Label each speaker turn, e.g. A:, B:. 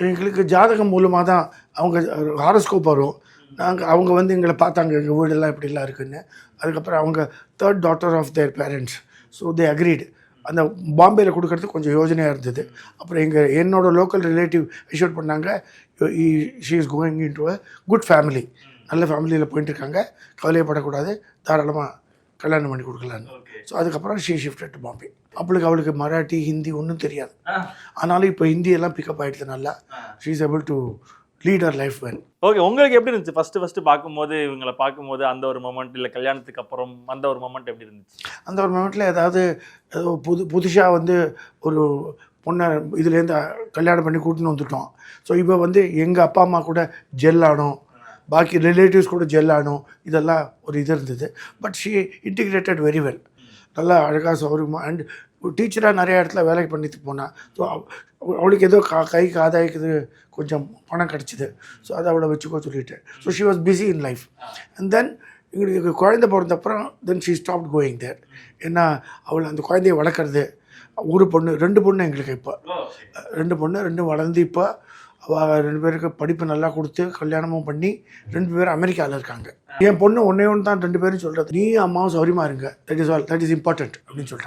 A: எங்களுக்கு ஜாதகம் மூலமாக தான் அவங்க ஹாரோஸ்கோப் வரும். அவங்க வந்து எங்களை பார்த்தாங்க, எங்கள் வீடெல்லாம் இப்படிலாம் இருக்குன்னு. அதுக்கப்புறம் அவங்க third daughter of their parents. So they agreed. அந்த பாம்பேயில் கொடுக்கறதுக்கு கொஞ்சம் யோஜனையாக இருந்தது. அப்புறம் என்னோட லோக்கல் ரிலேட்டிவ் இஷ்யூட் பண்ணாங்க, she is going in to a good family, நல்ல ஃபேமிலியில் போயிட்டுருக்காங்க, கவலையப்படக்கூடாது, தாராளமாக கல்யாணம் பண்ணி கொடுக்கலான்னு. ஸோ அதுக்கப்புறம் ஷீ ஷிஃப்டட் டு பாம்பே. அவளுக்கு மராட்டி, ஹிந்தி ஒன்றும் தெரியாது. ஆனாலும் இப்போ ஹிந்தியெல்லாம் பிக்கப் ஆகிடுது நல்லா. She is able to lead her life well.
B: Okay, உங்களுக்கு எப்படி இருந்துச்சு ஃபஸ்ட்டு பார்க்கும்போது, இவங்களை பார்க்கும்போது அந்த ஒரு மொமெண்ட், இல்லை கல்யாணத்துக்கு அப்புறம் அந்த ஒரு மொமெண்ட் எப்படி இருந்துச்சு?
A: அந்த ஒரு மொமெண்ட்டில் ஏதோ புதுசாக வந்து ஒரு பொண்ணை இதுலேருந்து கல்யாணம் பண்ணி கூட்டின்னு வந்துட்டோம். ஸோ இப்போ வந்து எங்கள் அப்பா அம்மா கூட ஜெல் ஆனோம், பாக்கி ரிலேட்டிவ்ஸ் கூட ஜெல் ஆனோம், இதெல்லாம் ஒரு இது இருந்தது. But she integrated very well, நல்லா அழகாக சௌரியமாக. அண்ட் டீச்சராக நிறைய இடத்துல வேலைக்கு பண்ணிட்டு போனாள். ஸோ அவளுக்கு ஏதோ கைக்கு ஆதாயக்குது கொஞ்சம் பணம் கிடச்சிது. ஸோ அதை அவளை வச்சுக்கோ சொல்லிட்டேன். So she was busy in life. And then எங்களுக்கு குழந்தை பிறந்தப்புறம் then she stopped going there. ஏன்னா அவள் அந்த குழந்தைய வளர்க்குறது, ஒரு பொண்ணு 2 பொண்ணு எங்களுக்கு இப்போ 2 பொண்ணு, 2 வளர்ந்து இப்போ அவள் 2 பேருக்கு படிப்பு நல்லா கொடுத்து கல்யாணமும் பண்ணி 2 பேரும் அமெரிக்காவில் இருக்காங்க. என் பொண்ணு ஒன்றே ஒன்று தான் 2 பேரும் சொல்கிறது, நீ அம்மாவும் சௌரியமாக இருங்க, that is all, that is important அப்படின்னு சொல்கிறாங்க.